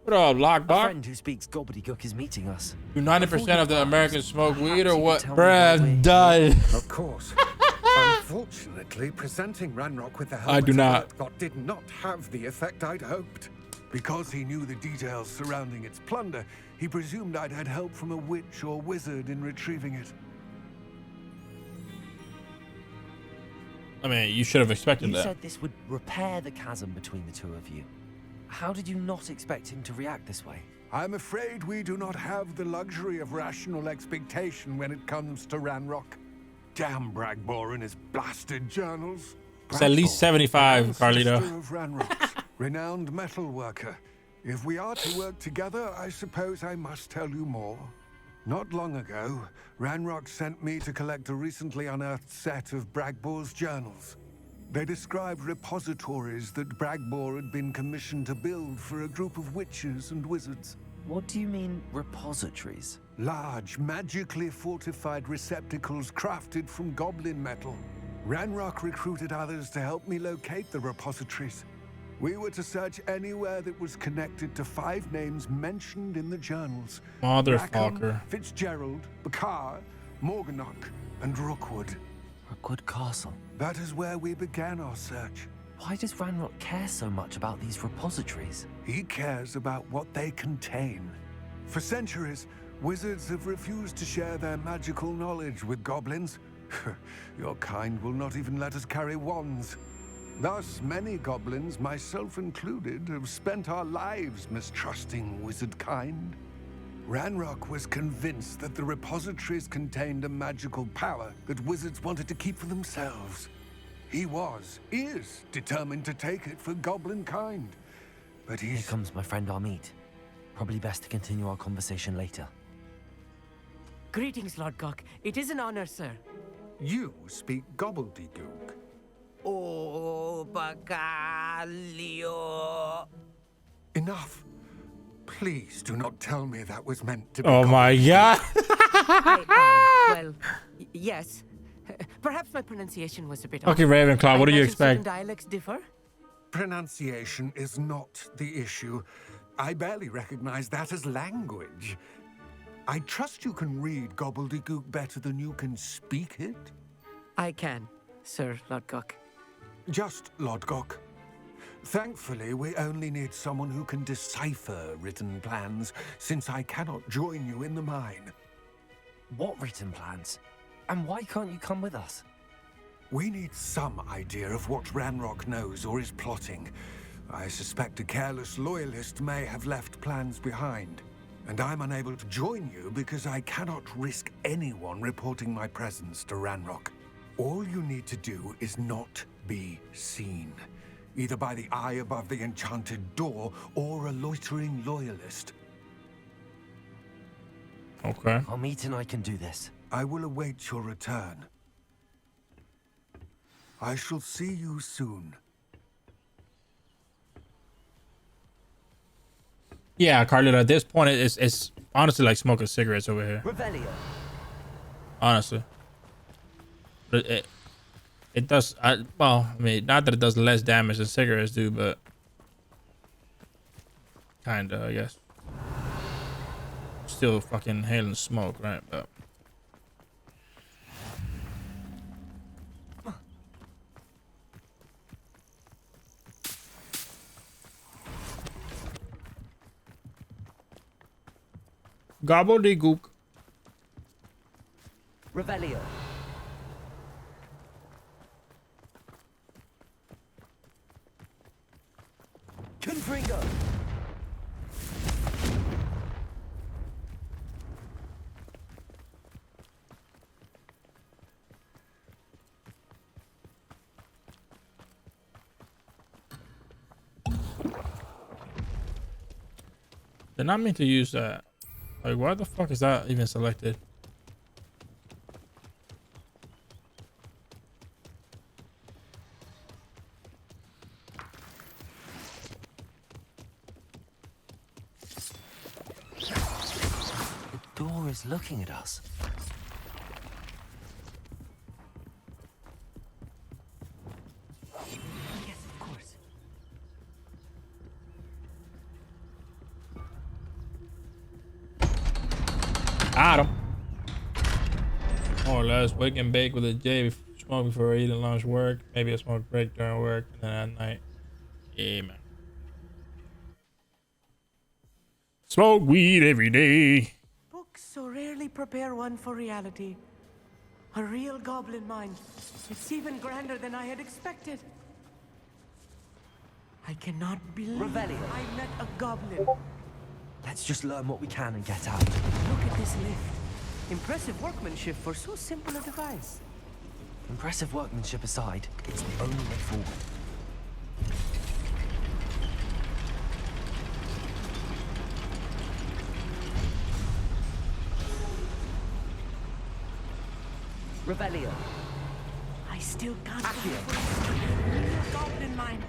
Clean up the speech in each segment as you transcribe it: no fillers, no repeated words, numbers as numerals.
What up, A Lockbot? friend who speaks gobbledygook is meeting us. Do 90% of the Americans smoke weed or what? Perhaps you could tell me why we're Bruh, done. Of course. Unfortunately, presenting Ranrock with the helmet I do not. of Earthgott did not have the effect I'd hoped. Because he knew the details surrounding its plunder, he presumed I'd had help from a witch or wizard in retrieving it. I mean, you should have expected You that. said this would repair the chasm between the two of you. How did you not expect him to react this way? I'm afraid we do not have the luxury of rational expectation when it comes to Ranrock. Damn Bragbor and his blasted journals. It's at least 75, Carlito. Ancestor of Ranrock's, renowned metal worker. If we are to work together, I suppose I must tell you more. Not long ago, Ranrock sent me to collect a recently unearthed set of Bragbor's journals. They described repositories that Bragbor had been commissioned to build for a group of witches and wizards. What do you mean, repositories? Large, magically fortified receptacles crafted from goblin metal. Ranrock recruited others to help me locate the repositories. We were to search anywhere that was connected to 5 names mentioned in the journals. Motherfucker. Rackham, Fitzgerald, Bakar, Morganach, and Rookwood. Rookwood Castle. That is where we began our search. Why does Ranrock care so much about these repositories? He cares about what they contain. For centuries, wizards have refused to share their magical knowledge with goblins. Your kind will not even let us carry wands. Thus, many goblins, myself included, have spent our lives mistrusting wizard kind. Ranrock was convinced that the repositories contained a magical power that wizards wanted to keep for themselves. He is determined to take it for goblin kind. But Here comes my friend Amit. Probably best to continue our conversation later. Greetings, Lord Gok. It is an honor, sir. You speak gobbledygook. Oh, Bacalio. Enough. Please do not tell me that was meant to be. Oh my god. Well, yes. Perhaps my pronunciation was a bit Okay, off. Ravenclaw, what do you I imagine certain expect? dialects differ? Pronunciation is not the issue. I barely recognize that as language. I trust you can read gobbledygook better than you can speak it. I can, Sir Lord Gok. Just Lodgok. Thankfully, we only need someone who can decipher written plans, since I cannot join you in the mine. What written plans? And why can't you come with us? We need some idea of what Ranrock knows or is plotting. I suspect a careless loyalist may have left plans behind. And I'm unable to join you because I cannot risk anyone reporting my presence to Ranrock. All you need to do is not be seen, either by the eye above the enchanted door or a loitering loyalist. Okay. Amit and I can do this. I will await your return. I shall see you soon. Yeah, Carlito, at this point, it's honestly like smoking cigarettes over here. Revelio. Honestly. But it does, well, I mean, not that it does less damage than cigarettes do, but kinda, I guess. Still fucking inhaling smoke, right? But gobbledygook. Revelio. Confringo. They're not meant to use that. Like, why the fuck is that even selected? The door is looking at us. Yes, of course. Got him. More or less. Wake and bake with a J. Smoke before eating lunch, work. Maybe a smoke break during work, and then at night. Yeah, man. Smoke weed every day. Books so rarely prepare one for reality. A real goblin mind. It's even grander than I had expected. I cannot believe Revelio. I met a goblin. Let's just learn what we can and get out. Look at this lift. Impressive workmanship for so simple a device. Impressive workmanship aside, it's the only way forward. Revelio. I still can't Accio. believe a goblin mind.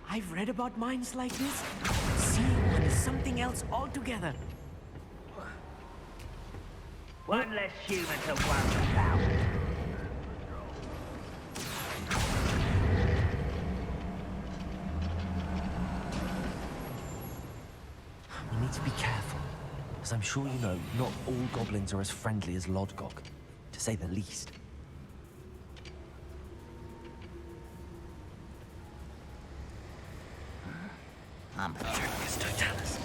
I've read about minds like this. Seeing one is something else altogether. One less human to worry about. We need to be careful, as I'm sure you know, not all goblins are as friendly as Lodgok, to say the least. I'm Yes, Totalis.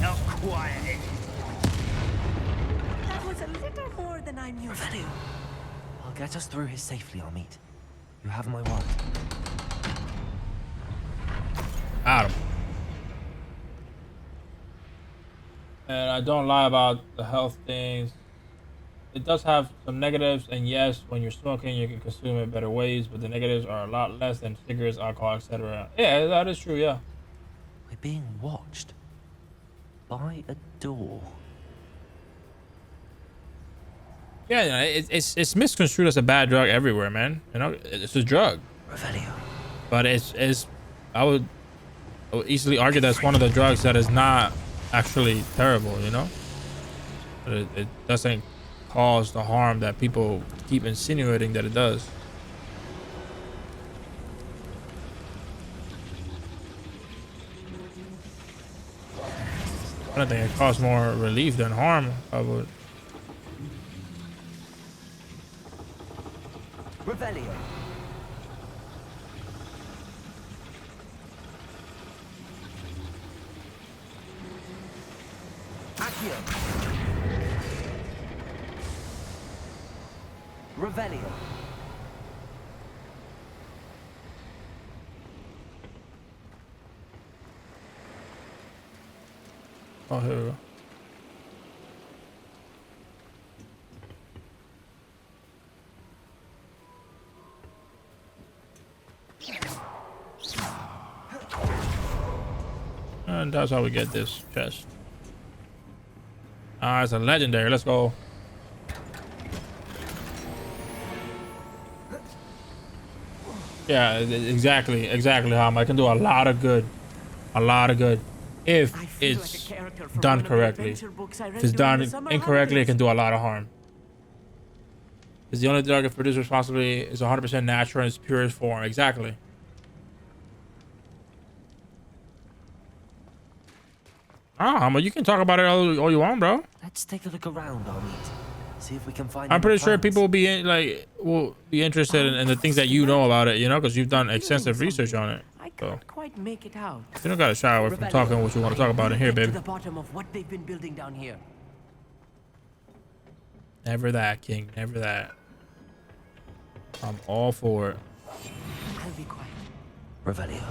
not quiet. That was a little more than I'm used to. I'll get us through here safely, Amit. You have my word. Got him. And I don't lie about the health things. It does have some negatives, and yes, when you're smoking, you can consume it better ways, but the negatives are a lot less than cigarettes, alcohol, etc. Yeah, that is true, yeah. We're being watched. By a door. Yeah, you know, it's misconstrued as a bad drug everywhere, man. You know, it's a drug. Revelio. But I would easily argue that's one of the drugs that is not actually terrible, you know? But it doesn't cause the harm that people keep insinuating that it does. I don't think it causes more relief than harm. I would. Revelio. Accio. Revelio. Oh, here we go. And that's how we get this chest. Ah, it's a legendary. Let's go. Yeah, exactly how I can do a lot of good. If I feel like a it's character from done one of the correctly. adventure books I read If it's during done the summer incorrectly, it can holidays. do a lot of harm. It's the only drug if produced responsibly is 100% natural in its purest form. Exactly. Ah, but you can talk about it all you want, bro. Let's take a look around, Amit. See if we can find. I'm any pretty sure plans. people will be interested in the things that you know about it, you know, because you've done extensive research on it. I So can't quite make it out. you don't got to shy away from talking what you want to talk about in here, Get baby. to the bottom of what they've been building down here. Never that, King. Never that. I'm all for it. I'll be quiet. Revelio.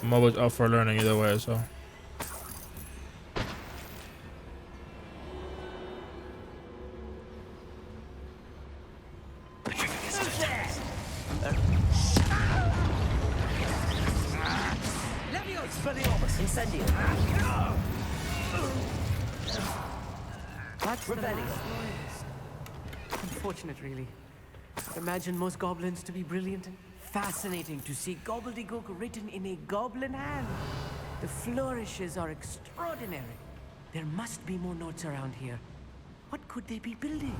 I'm always up for learning either way, so. Expelliarmus, incendio. That's the Revelio. last noise. Unfortunate, really. Imagine most goblins to be brilliant and fascinating to see gobbledygook written in a goblin hand. The flourishes are extraordinary. There must be more notes around here. What could they be building?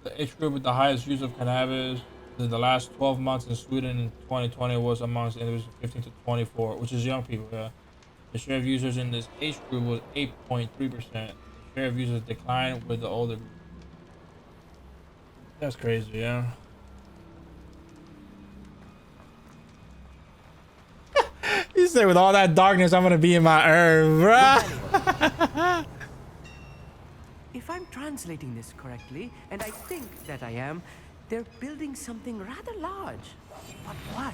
The age group with the highest use of cannabis in the last 12 months in Sweden in 2020 was amongst individuals 15 to 24, which is young people. Yeah. The share of users in this age group was 8.3%. The share of users declined with the older group. That's crazy, yeah. You say with all that darkness, I'm gonna be in my herb, bruh. If I'm translating this correctly, and I think that I am, they're building something rather large. But what?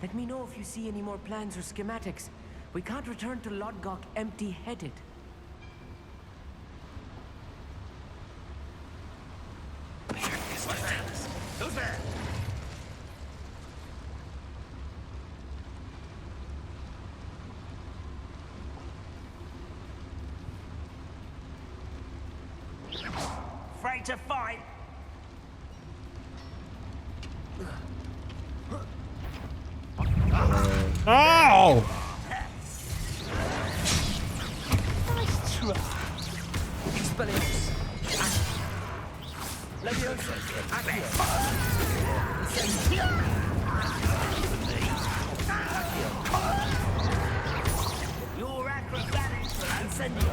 Let me know if you see any more plans or schematics. We can't return to Lodgok empty-headed. Who's there? Afraid to fight? Oh! Your acrobatics will incendio.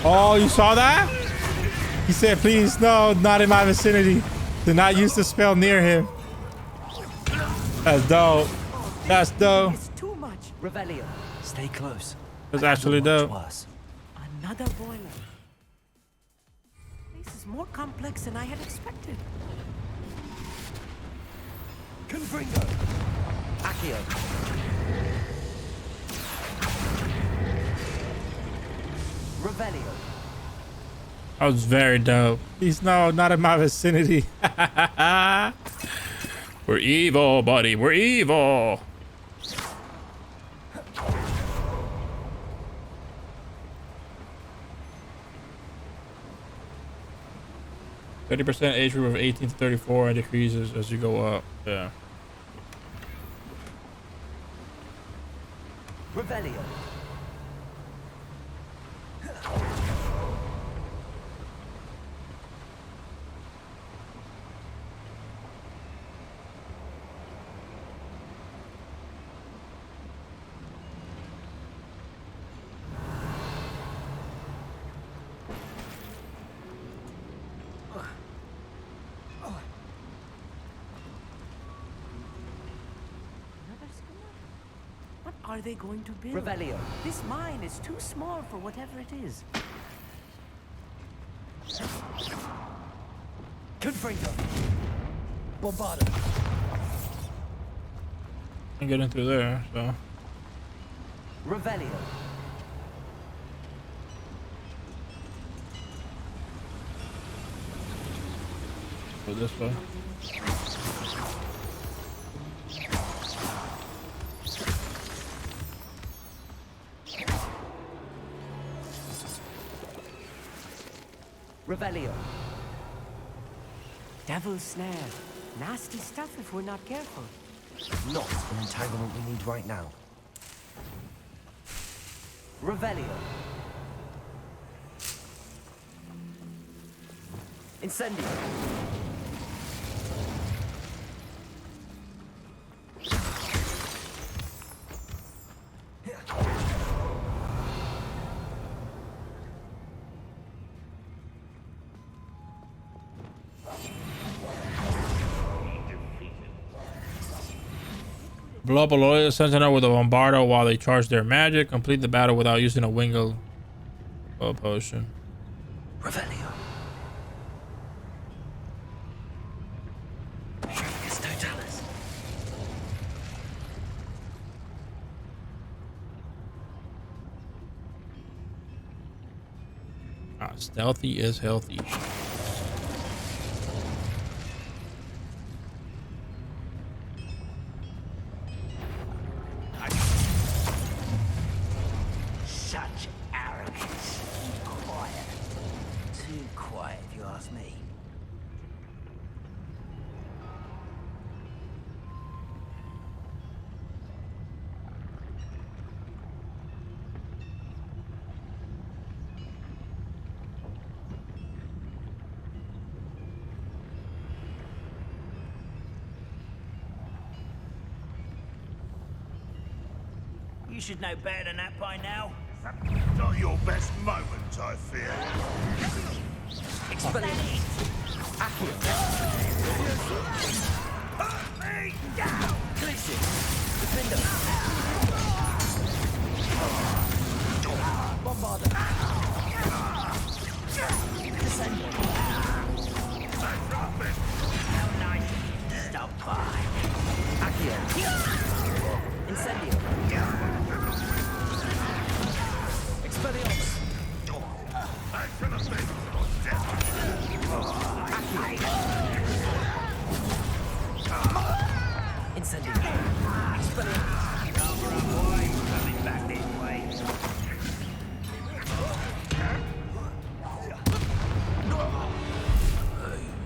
Oh, you saw that? He said, please, no, not in my vicinity. Do not use the spell near him. That's dope. That's dope. It's too much. Revelio. Stay close. That's actually Much dope. worse. Another boiler. This is more complex than I had expected. Confringo. Accio. Revelio. That was very dope. He's not in my vicinity. We're evil, buddy. We're evil. %, age group of 18 to 34 and decreases as you go up. Yeah. Revelio. What are they going to build? Revelio. This mine is too small for whatever it is. Confringo. Bombardo. Can't get in through there, so. Revelio. Go this way. Revelio. Devil's snare. Nasty stuff if we're not careful. Not an entanglement we need right now. Revelio. Incendio. Blow up a loyal sentinel with a bombardo while they charge their magic. Complete the battle without using a wingle potion. Revelio. It's Totalis. Ah, stealthy is healthy. Such arrogance. Quiet. Too quiet, if you ask me. You should know better than that by now. Not your best moment, I fear. Explain it. Put me down! Glitches. Defender. Bombarder. Descender. How nice. Stop by. Accio. Incendio. Expelliarmus. Incendio. Expelliarmus. Coming back this way.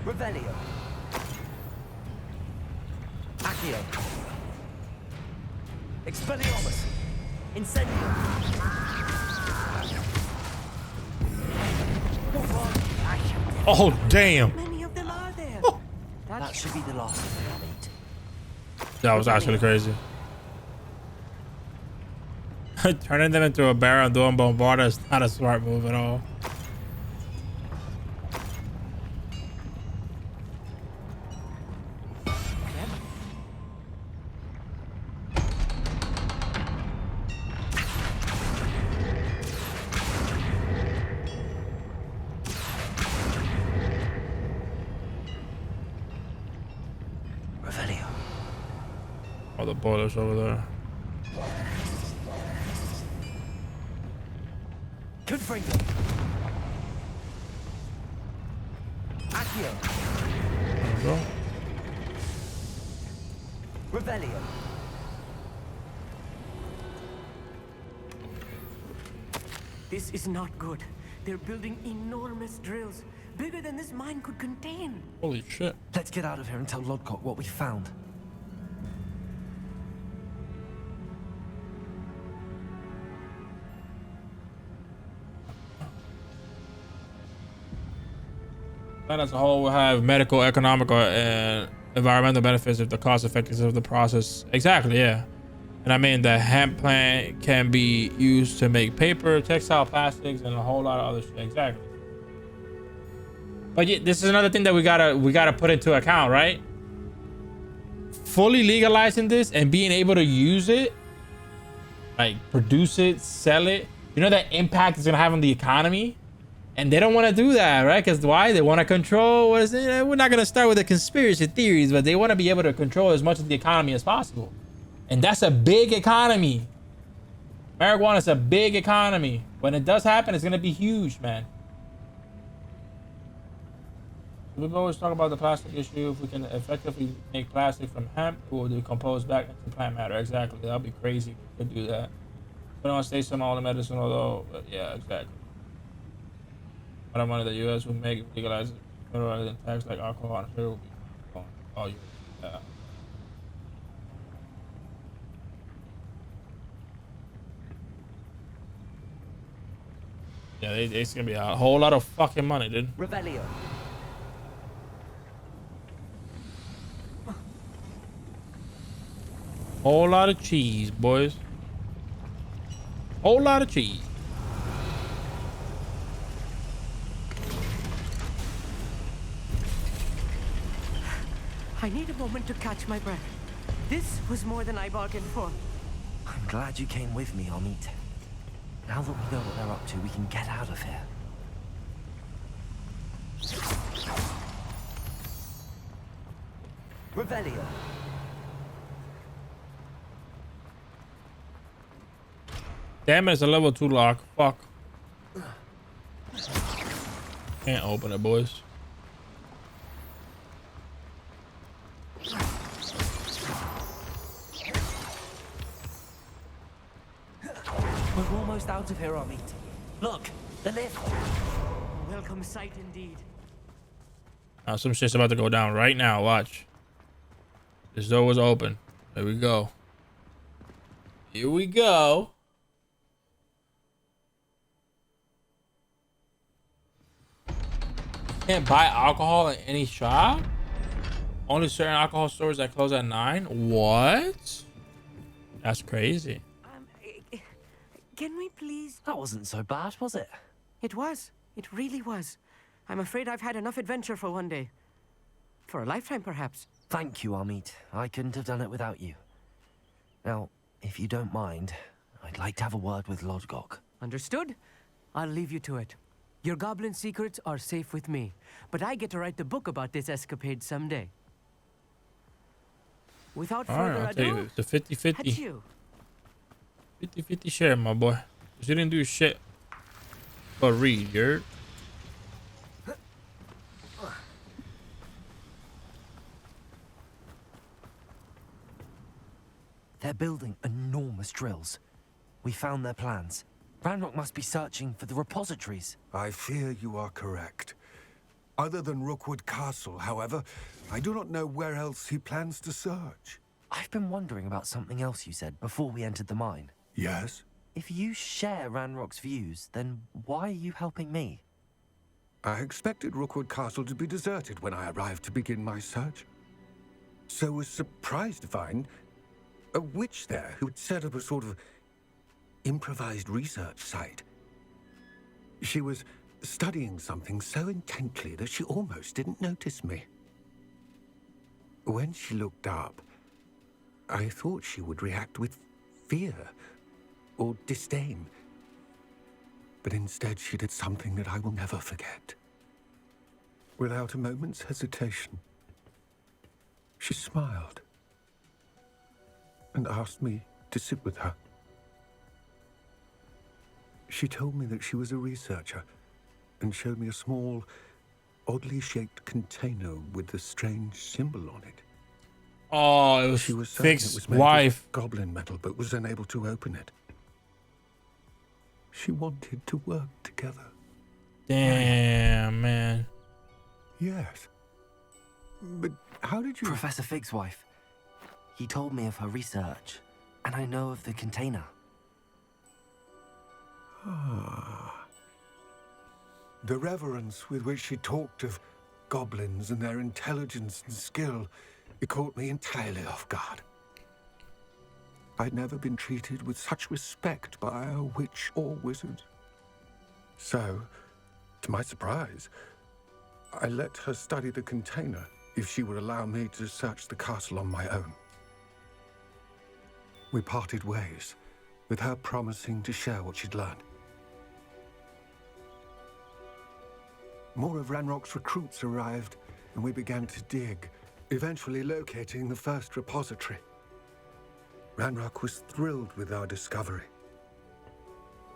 Revelio. Accio. Expelliarmus. Incendio. Oh, damn. Many of them are there. That should be the last of them, I'll eat. That was actually crazy. Turning them into a barrel and doing bombarda is not a smart move at all. Revelio. Oh, the boiler's over there. Confringo. Accio. There we go. Revelio. This is not good. They're building enormous drills, bigger than this mine could contain. Holy shit. Let's get out of here and tell Lodcock what we found. That as a whole will have medical, economical, and environmental benefits if the cost effectiveness of the process. Exactly, yeah. And I mean, the hemp plant can be used to make paper, textile, plastics, and a whole lot of other shit. Exactly. But yeah, this is another thing that we gotta put into account, right? Fully legalizing this and being able to use it, like produce it, sell it. You know that impact it's gonna have on the economy. And they don't want to do that, right? Because why? They want to control. What is it? We're not going to start with the conspiracy theories, but they want to be able to control as much of the economy as possible. And that's a big economy. Marijuana is a big economy. When it does happen, it's going to be huge, man. We've always talked about the plastic issue. If we can effectively make plastic from hemp, it will decompose back into plant matter. Exactly. That'd be crazy if we could do that. We don't want to stay small in medicine, although, but yeah, exactly. But I'm one of the U.S. who make legalize it rather than tax like alcohol and sugar will be going all year. Yeah. Yeah, it's gonna be a whole lot of fucking money, dude. Revelio. Whole lot of cheese, boys. Whole lot of cheese. I need a moment to catch my breath. This was more than I bargained for. I'm glad you came with me, Amit. Now that we know what they're up to, we can get out of here. Revelio. Damn it, it's a level 2 lock. Fuck. Can't open it, boys. We're almost out of here, Amit. Look, the lift. Welcome sight indeed. Some shit's about to go down right now. Watch. This door was open. Here we go. Here we go. Can't buy alcohol in any shop? Only certain alcohol stores that close at 9? What? That's crazy. Can we please? That wasn't so bad, was it? It was. It really was. I'm afraid I've had enough adventure for one day. For a lifetime, perhaps. Thank you, Amit. I couldn't have done it without you. Now, if you don't mind, I'd like to have a word with Lodgok. Understood? I'll leave you to it. Your goblin secrets are safe with me, but I get to write the book about this escapade someday. Without All right, further I'll tell you, ado, it's a 50-50. achoo. 50-50 share, my boy. 'Cause you didn't do shit but read, you're. They're building enormous drills. We found their plans. Ranrock must be searching for the repositories. I fear you are correct. Other than Rookwood Castle, however, I do not know where else he plans to search. I've been wondering about something else you said before we entered the mine. Yes? If you share Ranrock's views, then why are you helping me? I expected Rookwood Castle to be deserted when I arrived to begin my search. So was surprised to find a witch there who had set up a sort of improvised research site. She was studying something so intently that she almost didn't notice me. When she looked up, I thought she would react with fear or disdain. But instead she did something that I will never forget. Without a moment's hesitation, she smiled and asked me to sit with her. She told me that she was a researcher and showed me a small, oddly shaped container with a strange symbol on it. Oh, it was, She was certain it Fix's was made wife. of goblin metal, but was unable to open it. She wanted to work together. Damn, man. Yes. But how did you... Professor Fig's wife. He told me of her research, and I know of the container. The reverence with which she talked of goblins and their intelligence and skill, it caught me entirely off guard. I'd never been treated with such respect by a witch or wizard. So, to my surprise, I let her study the container if she would allow me to search the castle on my own. We parted ways, with her promising to share what she'd learned. More of Ranrock's recruits arrived, and we began to dig, eventually locating the first repository. Ranrock was thrilled with our discovery,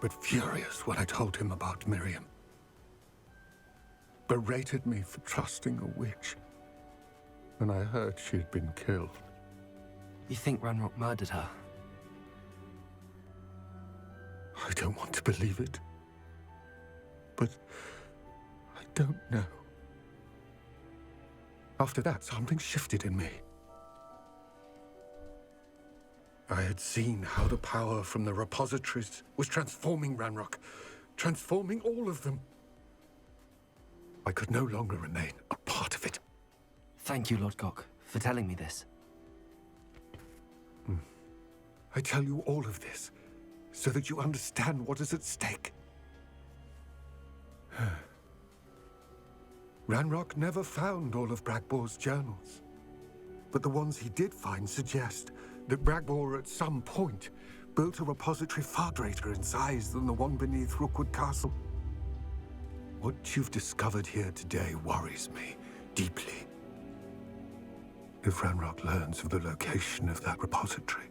but furious when I told him about Miriam. Berated me for trusting a witch, and I heard she'd been killed. You think Ranrock murdered her? I don't want to believe it, but I don't know. After that, something shifted in me. I had seen how the power from the repositories was transforming Ranrock, transforming all of them. I could no longer remain a part of it. Thank you, Lodgok, for telling me this. I tell you all of this so that you understand what is at stake. Ranrock never found all of Bragbor's journals. but the ones he did find suggest that Bragbor at some point built a repository far greater in size than the one beneath Rookwood Castle. What you've discovered here today worries me deeply. If Ranrock learns of the location of that repository,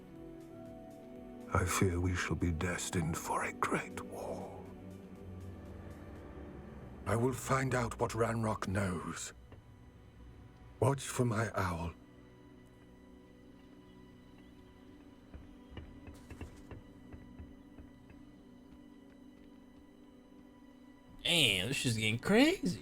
I fear we shall be destined for a great war. I will find out what Ranrock knows. Watch for my owl. Damn, this shit's getting crazy.